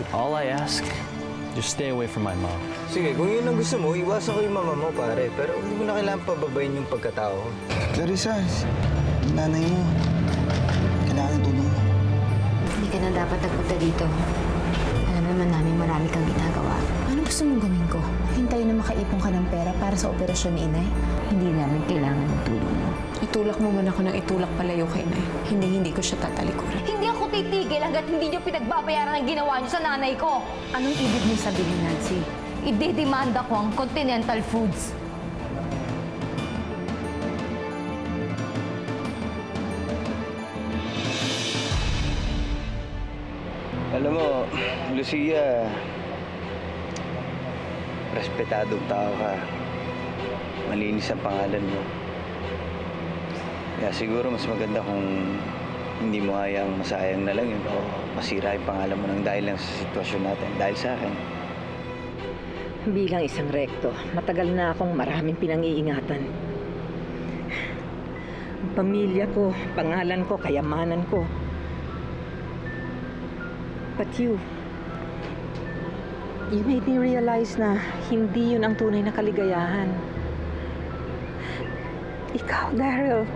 All I ask, just stay away from my mom. Sige, kung yun ang gusto mo, iwasan ko yung mama mo, pare. Pero hindi mo na kailangan pababayin yung pagkatao ko. Clarissa, yung nanay mo, kailangan ng tulong mo. Hindi ka na dapat nagpunta dito. Alam naman namin marami kang ginagawa. Ano gusto mong gawin ko? Hintayin na makaipon ka ng pera para sa operasyon ni Inay? Hindi namin kailangan ng tulong mo. Itulak mo man ako ng itulak palayo kay Inay. Hindi ko siya tatalikuran. Hindi ako titigil hanggat hindi niyo pinagbabayaran ang ginawa niyo sa nanay ko. Anong ibig niyo sabihin, Nancy? Idedemanda ko ang Continental Foods. Alam mo, Lucia, respetadong tao ka. Malinis ang pangalan mo. Kaya siguro mas maganda kung hindi mo hayang masayang na lang yun o masira yung pangalan mo nang dahil lang sa sitwasyon natin. Dahil sa akin. Bilang isang rekto, matagal na akong maraming pinang-iingatan. Ang pamilya ko, pangalan ko, kayamanan ko. But you made me realize na hindi yun ang tunay na kaligayahan. Ikaw, Daryl.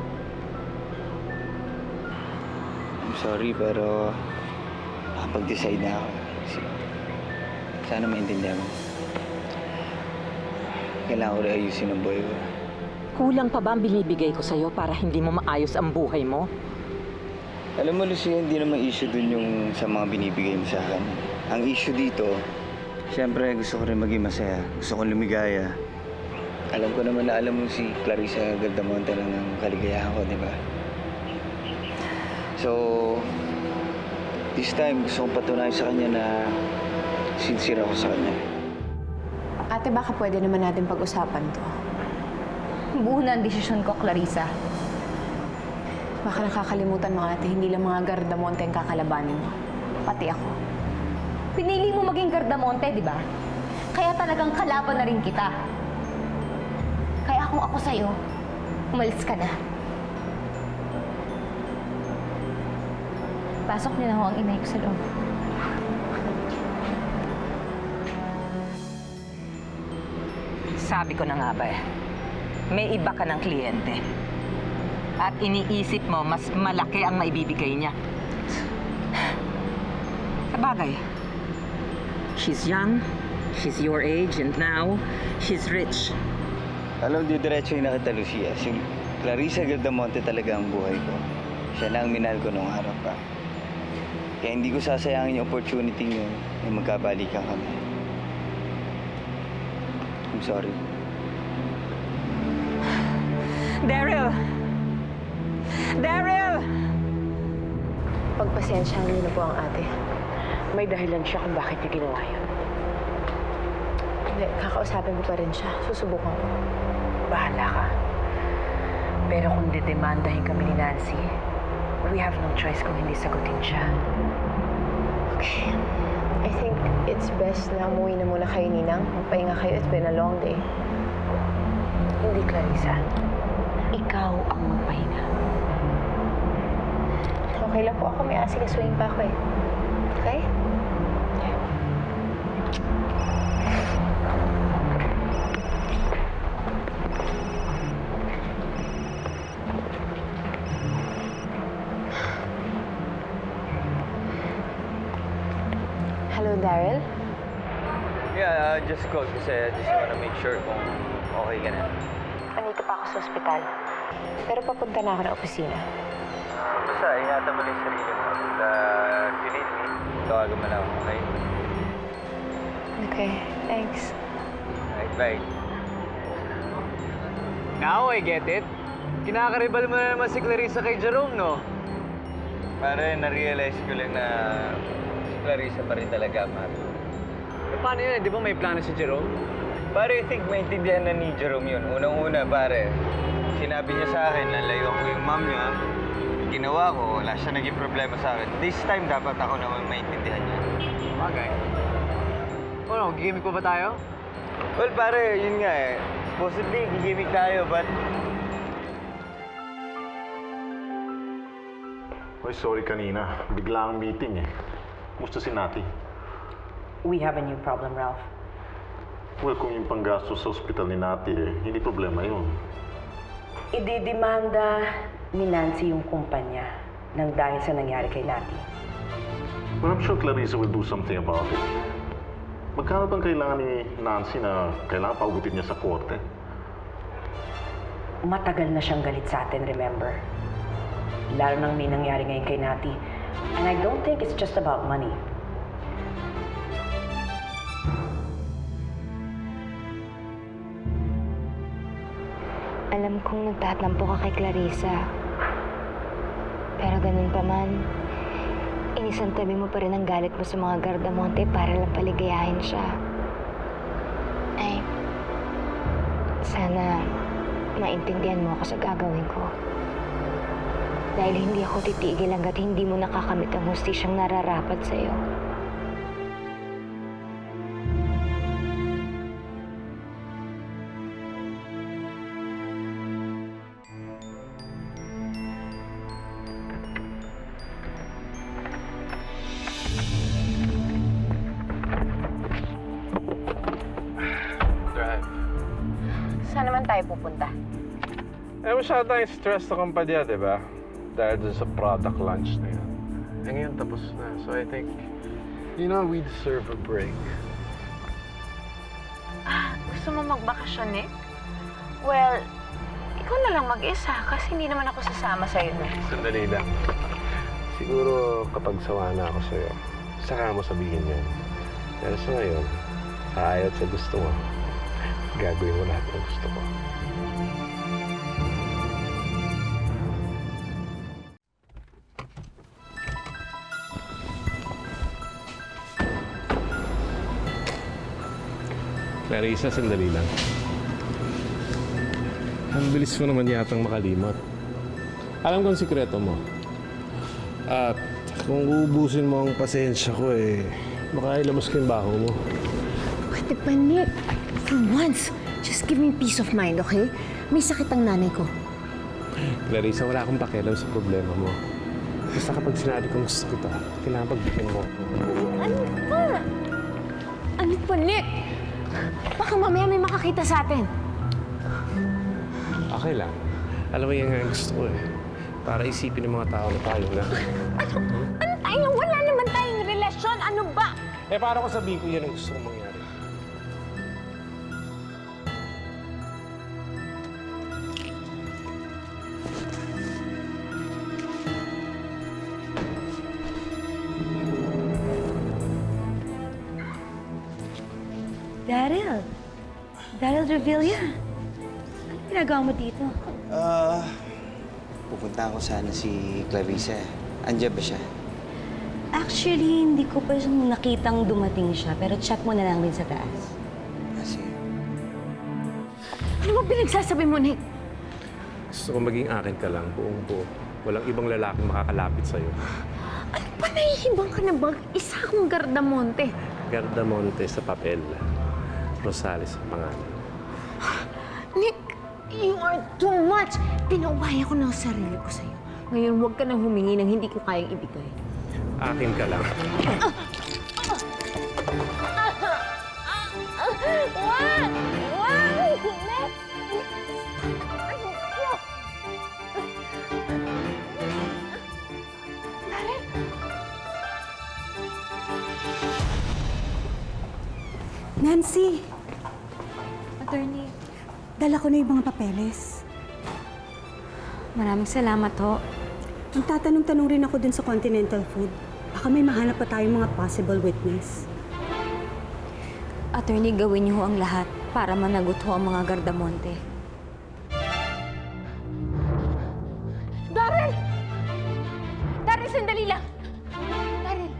I'm sorry pero nakapag-decide na ako. Sana maintindihan mo. Kailangan ko rin ayusin ang buhay ko. Kulang pa ba ang binibigay ko sa'yo para hindi mo maayos ang buhay mo? Alam mo, Lucia, hindi naman issue dun yung sa mga binibigay mo sa akin. Ang issue dito, siyempre gusto ko rin maging masaya. Gusto ko lumigaya. Alam ko naman na alam mo si Clarissa Gardamonte lang ang kaligayahan ko, di ba? So, this time gusto kong patunayan sa kanya na sincere ako sa kanya. Ate, baka pwede naman natin pag-usapan to. Buo na ang desisyon ko, Clarissa. Baka nakakalimutan mo, ate, hindi lang mga Gardamonte ang kakalabanin mo. Pati ako. Pinili mo maging Gardamonte, di ba? Kaya talagang kalaban na rin kita. Kaya kung ako sa'yo, umalis ka na. Pasok niyo na ho ang inay ko sa loob. Sabi ko na nga ba may iba ka ng kliyente. At iniisip mo, mas malaki ang maibibigay niya. Sabagay, she's young, she's your age, and now, she's rich. Alam, diretso yung nakita, Lucia. Si Clarissa Gardamonte talaga ang buhay ko. Siya na ang minahal ko nung araw pa. Kaya hindi ko sasayangin yung opportunity yun na magkabalikan kami. I'm sorry. Daryl! Daryl! Pagpasensyahan niyo na po ang ate. May dahilan siya kung bakit niya ginawa yun. Hindi, kakausapin ko pa rin siya. Susubukan ko. Bahala ka. Pero kung didemandahin kami ni Nancy, we have no choice kung hindi sagutin siya. Okay. I think it's best na umuwi na muna kayo, Ninang. Magpahinga kayo. It's been a long day. Hindi, Clarissa. Ikaw ang magpahinga. Okay lang po ako. May asikasuhin pa ako eh. Okay? Hello, Daryl? Yeah, just called kasi I just wanna make sure kung okay ka na. Andito pa ako sa ospital. Pero papunta na ako ng opisina. Basta, ingatan mo lang yung sarili mo. If you need me, tawagan mo lang ako, okay? Okay, thanks. Alright, bye. Now I get it. Kinakaribal mo na naman si Clarissa kay Jerome, no? Pare, na-realize ko lang na si Clarissa pa rin talaga, Mari. E paano yun? Di ba may plano si Jerome? Pare, I think maintindihan na ni Jerome yun. Unang-una, pare, sinabi niya sa akin na layo ko yung mom niya. Ginawa ko, wala siya naging problema sa akin. This time, dapat ako naman maintindihan niya. Bagay. Ano, gigimik pa ba tayo? Well, pare, yun nga eh. Supposedly, gigimik tayo, but... Uy, sorry kanina. Bigla ang meeting eh. Kumusta si Nati? we have a new problem, Ralph. Well, kung yung panggastos sa ospital ni Nati, hindi problema yun. Ididemanda ni Nancy yung kumpanya nang dahil sa nangyari kay Nati. Well, I'm sure Clarissa will do something about it. Magkano bang kailangan ni Nancy na kailangan paugutin niya sa korte? Matagal na siyang galit sa atin, remember? Lalo nang may nangyari ngayon kay Nati. And I don't think it's just about money. Alam kong nagtatampo ka kay Clarissa. Pero ganun pa man, inisantabi mo pa rin ang galit mo sa mga Gardamonte para lang paligayahin siya. Ay, sana maintindihan mo ako sa gagawin ko. Dahil hindi ako titigil hanggat hindi mo nakakamit ang hustisyang nararapat sa'yo. Drive. Saan naman tayo pupunta? Masyado tayong stress sa kumpanya, di ba? Dahil dun sa product launch na yun. Ngayon, tapos na. So I think, we deserve a break. Gusto mo magbakasyon, Nick? Well, ikaw na lang mag-isa kasi hindi naman ako sasama sa'yo na. Sandali lang. Siguro kapag sawa na ako sa'yo, saka mo sabihin yan. Pero sa ngayon, sa ayaw at sa gusto mo, gagawin mo lahat ng gusto ko. Clarissa, sandali lang. Ang bilis mo naman yatang makalimot. Alam ko ang sikreto mo. At kung uubusin mo ang pasensya ko baka ilamos ko yung baho mo. Pwede ba, Nick? For once, just give me peace of mind, okay? May sakit ang nanay ko. Clarissa, wala akong pakialam sa problema mo. Basta kapag sinabi kong gusto kita, kailangan pagbigyan mo ako. Ano ba? Ano ba, Nick? Baka mamaya may makakita sa atin. Okay lang. Alam mo yan nga ang gusto ko Para isipin ng mga tao na tayo na. Ano tayo? Wala naman tayong relasyon. Ano ba? Paano ko sabihin ko yan ang gusto kong mangyari? Daryl Revilla. Ano ginagawa mo dito? Pupunta ako sana si Clarissa. Andiyan ba siya? Actually, hindi ko pa siyang nakitang dumating siya, pero check mo na lang din sa taas. Sige. Ano ba pinagsasabi mo, Nick? Gusto ko maging akin ka lang, buong buo. Walang ibang lalaking makakalapit sa'yo. Ano ba nahihibang ka na ba? Isa akong Gardamonte. Gardamonte sa papel. Rosales sa pangalan. Nick, you are too much. Pinauwaya ko na ang sarili ko sa'yo. Ngayon, huwag ka nang humingi ng hindi ko kayang ibigay. Akin ka lang. Wag! Wag! Nick! Nancy! Attorney, Dala ko na yung mga papeles. maraming salamat ho. Magtatanong-tanong rin ako dun sa Continental Food. Baka may mahanap pa tayong mga possible witness. Attorney, gawin niyo ho ang lahat para managot ho ang mga Gardamonte. Daryl! Daryl, sandali lang! Daryl!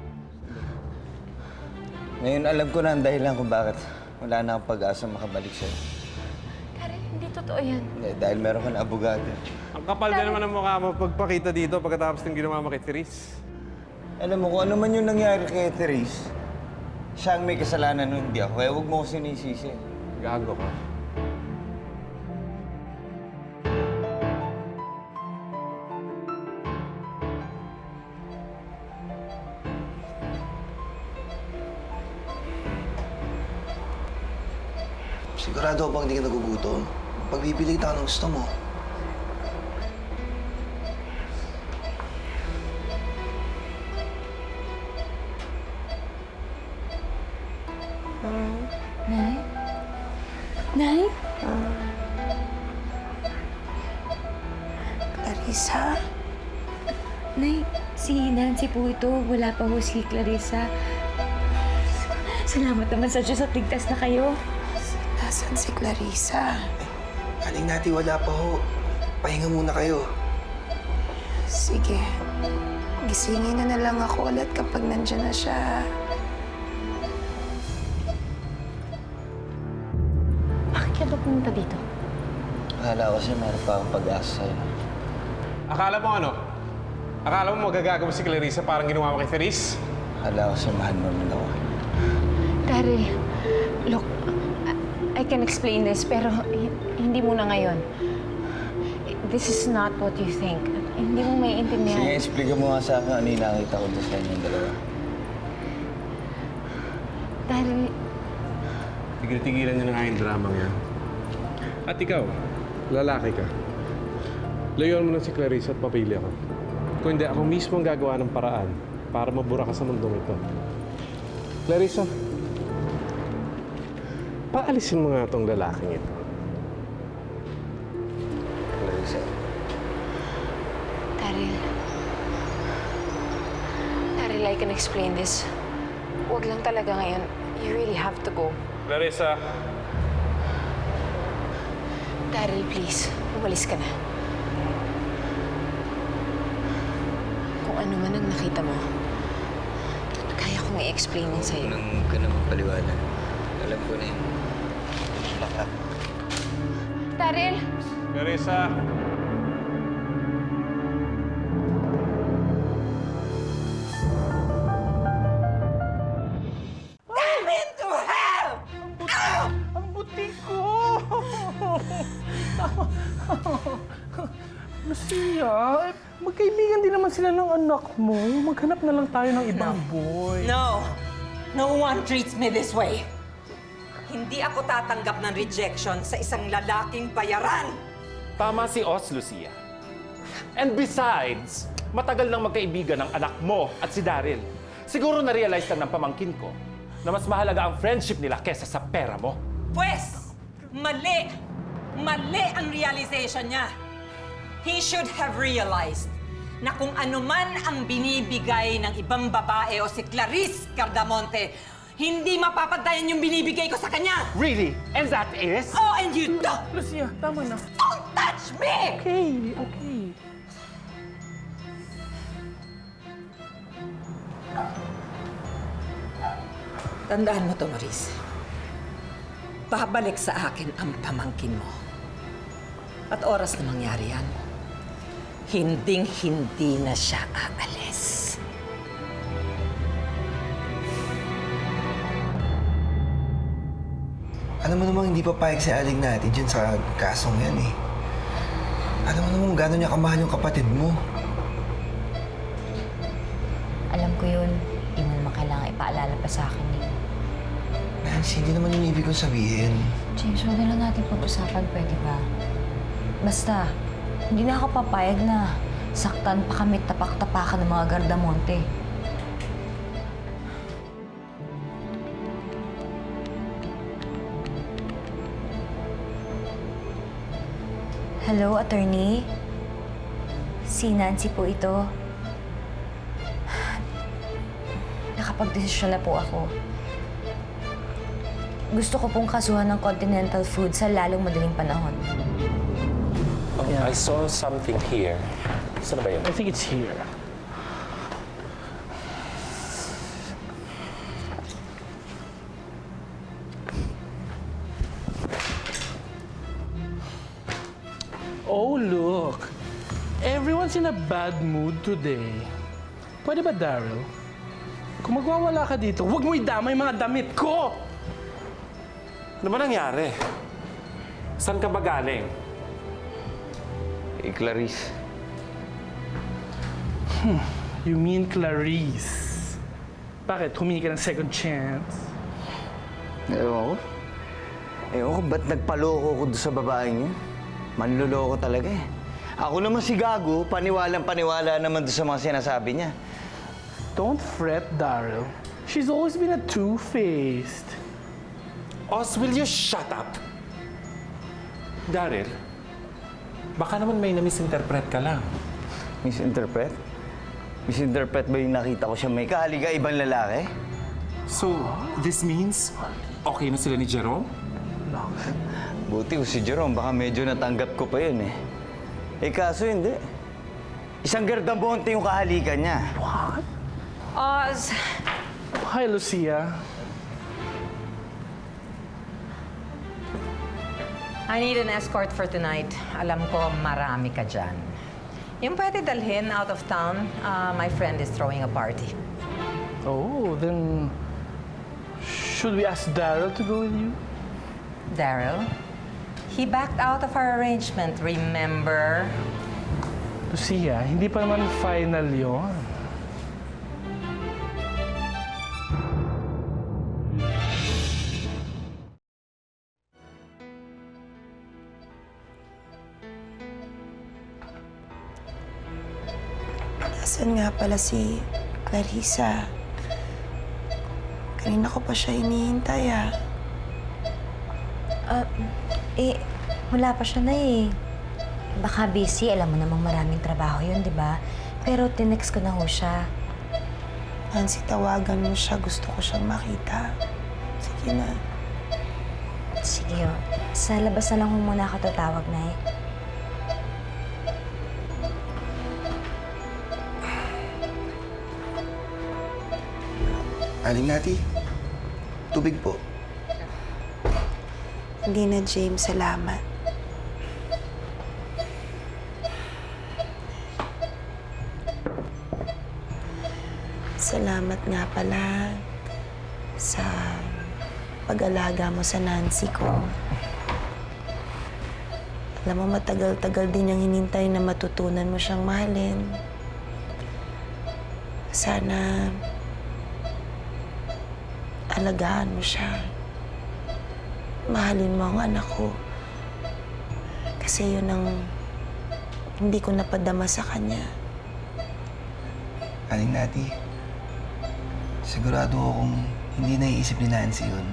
Ngayon alam ko na ang dahilan kung bakit wala na akong pag-asa makabalik sa'yo. Daryl, hindi totoo yan. Dahil meron ka na abogado. Ang kapal na naman ang mukha mo pagpakita dito pagkatapos ng ginawa mo kay Therese. Alam mo kung ano man yung nangyari kay Therese, siya ang may kasalanan nun, hindi ako. Kaya huwag mo ko sinisisi. Gago ka. Sigurado bang hindi ka nagugutom? Pagbibili kita ng gusto mo. Nay? Nay? Clarissa? Nay, si Nancy po ito. Wala pa ho si Clarissa. Salamat naman sa Diyos at ligtas na kayo. Nasaan si Clarissa? Aling Nati, wala pa ho. Pahinga muna kayo. Sige. Gisingin na lang ako ulit kapag nandyan na siya. Bakit ka ba pumunta dito? Akala ko siya meron pa akong pag-asa sa'yo. Akala mo ano? Akala mo magagawa mo si Clarissa parang ginawa mo kay Therese? Akala ko siya mahal mo naman ako. Daryl, look, I can explain this, pero hindi muna ngayon. This is not what you think. Hindi mo Sige, maiintindihan. explica mo nga sa akin ano yung nakita ko doon sa inyong dalawa. Daryl, Tigil-tigilan niyo na nga yung drama yan. At ikaw, lalaki ka. Layuan mo na si Clarissa at papili ako. Kung hindi, ako mismo ang gagawa ng paraan para mabura ka sa mundong ito. Clarissa, paalisin mo nga itong lalaking ito. Clarissa. Daryl, I can explain this. Huwag lang talaga ngayon. You really have to go. Clarissa! Daryl, please. Umalis ka na. Kung ano man ang nakita mo, kaya kong i-explain yun sa'yo. Huwag ka na magpaliwanag. Alam ko na yun. Lahat. Daryl! Clarissa! Lucia, magkaibigan din naman sila ng anak mo. Maghanap na lang tayo ng ibang boy. No! No one treats me this way. Hindi ako tatanggap ng rejection sa isang lalaking bayaran. Tama si Oz, Lucia. And besides, matagal nang magkaibigan ng anak mo at si Daryl. Siguro na-realize lang ng pamangkin ko na mas mahalaga ang friendship nila kesa sa pera mo. Pwes, mali! Mali ang realization niya. He should have realized na kung ano man ang binibigay ng ibang babae o si Clarice Cardamonte, hindi mapapatayan yung binibigay ko sa kanya. Really? And that is? Oh, and you don't! Lucia, tama na. Don't touch me! Okay. Tandaan mo to, Maurice. Babalik sa akin ang pamangkin mo. At oras na mangyari yan, hinding-hindi na siya aalis. Alam mo namang hindi papayag si Aling Nati dyan sa kasong yan eh. Alam mo namang gano'n niya kamahal yung kapatid mo. Alam ko yun. Hindi mo naman kailangan ipaalala pa sa akin eh. Nancy, hindi naman yung ibig kong sabihin. James, huwag na lang natin pag-usapan, pwede ba? Basta, hindi na ako papayag na saktan pa kami tapak-tapakan ng mga Gardamonte. Hello, attorney? Si Nancy po ito. Nakapag-desisyon na po ako. Gusto ko pong kasuhan ng Continental Food sa lalong madaling panahon. Oh, I saw something here. Saan ba yun? I think it's here. Oh, look. Everyone's in a bad mood today. Pwede ba, Daryl? Kung magwawala ka dito, huwag mo idamay mga damit ko! Ano ba nangyari? Saan ka ba galing? Clarice. You mean Clarice? Bakit? Humingi ka ng second chance? Ewan ko. Ewan ko, ba't nagpaloko ko doon sa babaeng yun? Manloloko talaga eh. Ako naman si Gago, paniwalang-paniwala naman doon sa mga sinasabi niya. Don't fret, Daryl. She's always been a two-faced. Os, will you shut up? Daryl, baka naman may na-misinterpret ka lang. Misinterpret? Misinterpret ba yung nakita ko siya may kahaliga ibang lalaki? So, this means okay na sila ni Jerome? Buti ko si Jerome, baka medyo natanggap ko pa yun eh. Eh kaso hindi. Isang Gardamponte yung kahalikan niya. What? Oz, Hi, Lucia. I need an escort for tonight. Alam ko marami ka dyan. Yung pwede dalhin out of town, my friend is throwing a party. Oh, then should we ask Daryl to go with you? Daryl, he backed out of our arrangement, remember? Lucia, hindi pa naman final yon. Nasaan nga pala si Clarissa? Kanina ko pa siya hinihintay Wala pa siya na eh. Baka busy, alam mo namang maraming trabaho yun, di ba? Pero tinext ko na ho siya. Nancy, tawagan mo siya. Gusto ko siyang makita. Sige na. Sige ho. Sa labas na lang ho muna ako tatawag na eh. Aling Nati, tubig po. Hindi na, James. Salamat. Salamat nga pala sa pag-alaga mo sa Nancy ko. Alam mo, matagal-tagal din niyang hinintay na matutunan mo siyang mahalin. Sana alagaan mo siya. Mahalin mo ang anak ko. Kasi yun ang hindi ko napadama sa kanya. Aling Nati, sigurado akong hindi naiisip ni Nancy yun.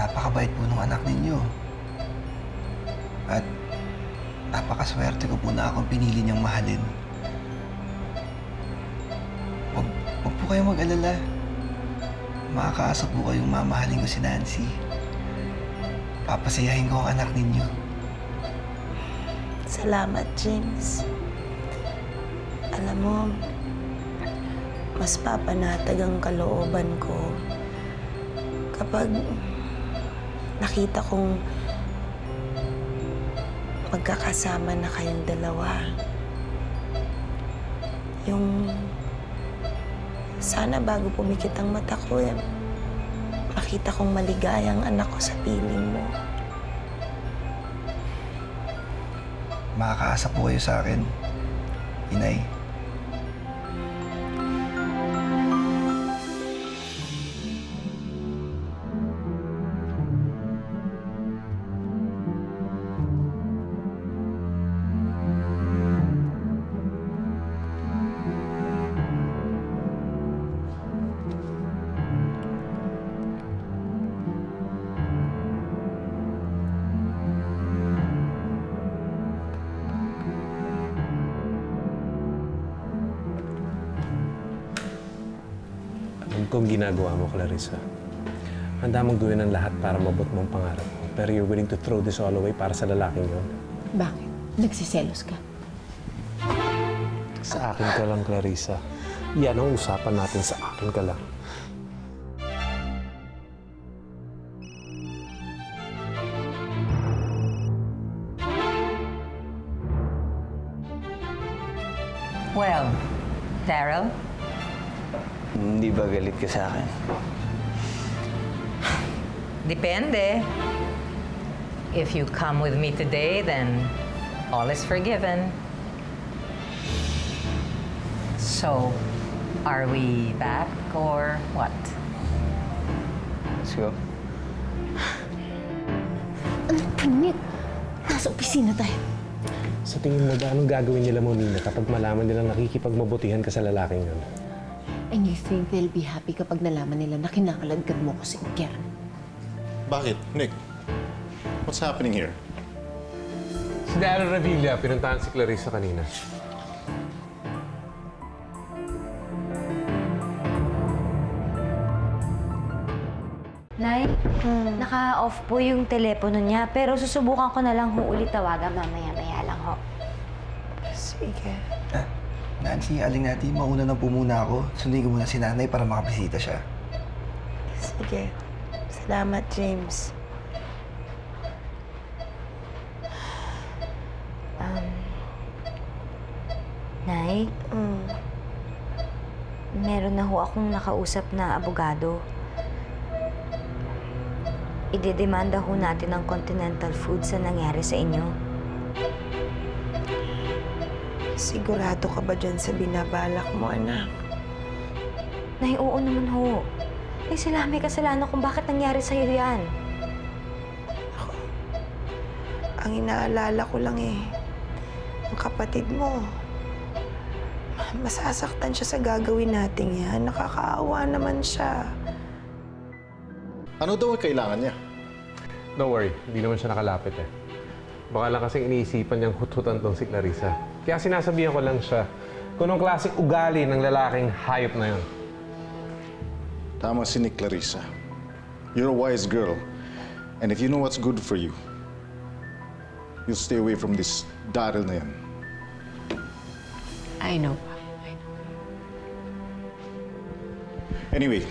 Napakabait po ng anak ninyo. At napakaswerte ko po na akong pinili niyang mahalin. Huwag po kayong mag-alala. Makakaasa po kayong mamahalin ko si Nancy. Papasayahin ko ang anak ninyo. Salamat, James. Alam mo, mas papanatag ang kalooban ko kapag nakita kong magkakasama na kayong dalawa. Yung sana bago pumikit ang mata ko, makita kong maligayang anak ko sa piling mo. Makakaasa po kayo sa akin, Inay. Alam kong ginagawa mo, Clarissa. Handa mong gawin ang lahat para mabot mong pangarap mo. Pero you're willing to throw this all away para sa lalaking yun. Bakit? Nagsiselos ka? Sa akin ka lang, Clarissa. Yan ang usapan natin, sa akin ka lang. Well, Daryl, Hindi ba galit ka sa akin? depende. If you come with me today, then all is forgiven. So, are we back or what? Let's go. Nick, nasa opisina tayo. Sa tingin mo ba, anong gagawin nila, Monina, kapag malaman nilang nakikipagmabutihan ka sa lalaking yun? And you think they'll be happy kapag nalaman nila na kinakaladkad mo ko si Kern? Bakit? Nick, what's happening here? Si Daryl Revilla, pinuntahan si Clarissa kanina. Nay, naka-off po yung telepono niya, pero susubukan ko na lang ho ulit tawagan mamaya-maya lang ho. Sige. Nancy, Aling Nati, mauna na po muna ako. Sundin ko muna si nanay para makabisita siya. Sige. Salamat, James. Nay, meron na ho akong nakausap na abogado. Idedemanda ho natin ang Continental Foods sa nangyari sa inyo. Sigurado ka ba dyan sa binabalak mo, anak? Nay, oo naman ho. Eh, sila may kasalanan kung bakit nangyari sa'yo yan. Ang inaalala ko lang ang kapatid mo. Masasaktan siya sa gagawin natin yan. Nakakaawa naman siya. Ano daw ang kailangan niya? Don't worry, hindi naman siya nakalapit eh. Baka lang kasing iniisipan niyang hut-hutan tong si Clarissa. Kaya sinasabihan ko lang siya kung anong klaseng ugali ng lalaking hayop na yun. Tama si Nick, Clarissa. You're a wise girl. And if you know what's good for you, you'll stay away from this Daryl na yan. I know. Anyway,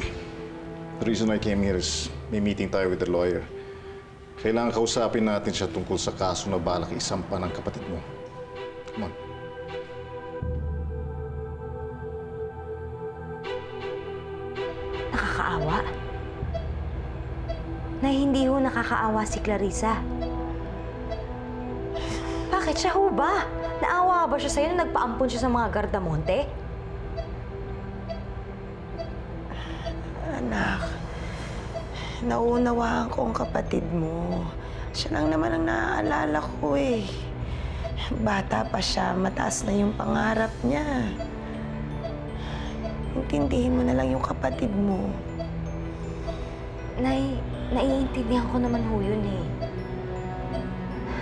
the reason I came here is may meeting tayo with the lawyer. Kailangan kausapin natin siya tungkol sa kaso na balak isampa ng kapatid mo. Come on. Nakakaawa. Na hindi ho nakakaawa si Clarissa. Bakit siya ho ba? Naawa ba siya sa'yo na nagpaampon siya sa mga Gardamonte? Anak, naunawaan ko ang kapatid mo. Siya lang naman ang naaalala ko Bata pa siya, mataas na yung pangarap niya. Intindihin mo na lang yung kapatid mo. Nay, naiintindihan ko naman ho yun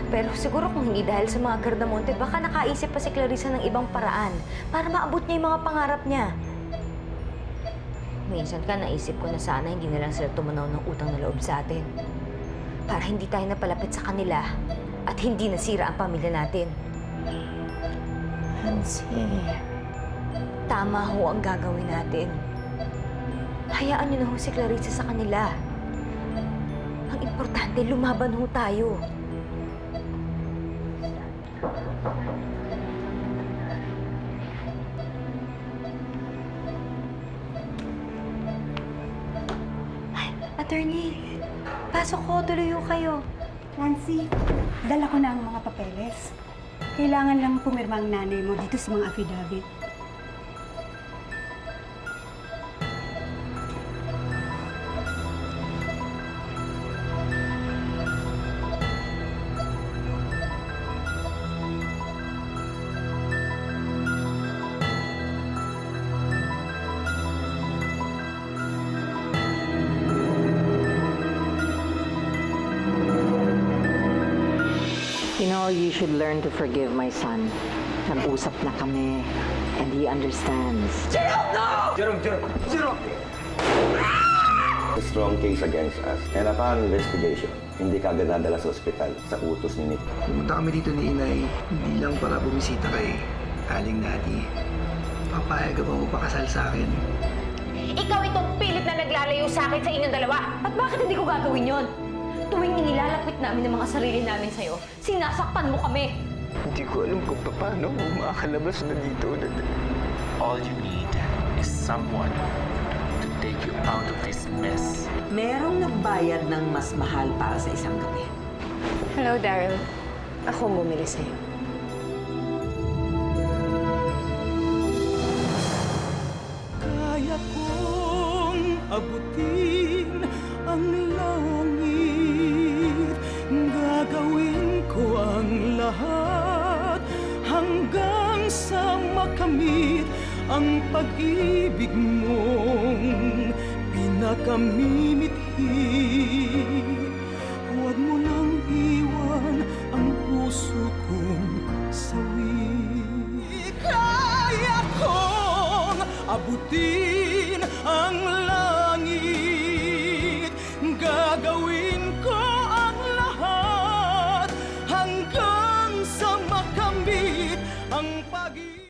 Pero siguro kung hindi dahil sa mga Gardamonte, baka nakaisip pa si Clarissa ng ibang paraan para maabot niya yung mga pangarap niya. Minsan ka, naisip ko na sana hindi na lang sila tumunaw ng utang na loob sa atin. Para hindi tayo napalapit sa kanila at hindi nasira ang pamilya natin. Hansi, tama ho ang gagawin natin. Hayaan niyo na ho si Clarissa sa kanila. Ang importante, lumaban ho tayo. Attorney, pasok ko. Tuloy ho kayo. Nancy, dala ko na ang mga papeles. Kailangan lang pumirma ang nanay mo dito sa mga affidavit. You know, you should learn to forgive my son. Nag-usap na kami, and he understands. Jerome, no! Jerome! A strong case against us. And upon investigation, hindi ka agad nadala sa ospital sa utos ni Nick. Pumunta kami dito ni Inay, hindi lang para bumisita kay Aling Nati. Papayag ka ba pakasal sa akin? Ikaw itong pilit na naglalayo sa akin sa inyong dalawa. At bakit hindi ko gagawin yon? Tuwing inilalapit namin ang mga sarili namin sa'yo, sinasaktan mo kami. Hindi ko alam kung paano mo makakalabas na dito. All you need is someone to take you out of this mess. Merong nagbayad ng mas mahal para sa isang gabi. Hello, Daryl. Ako bumili sa'yo. Kaya kong abutin ang langit, gagawin lahat hanggang sa makamit ang pag-ibig mong pinakamimithi.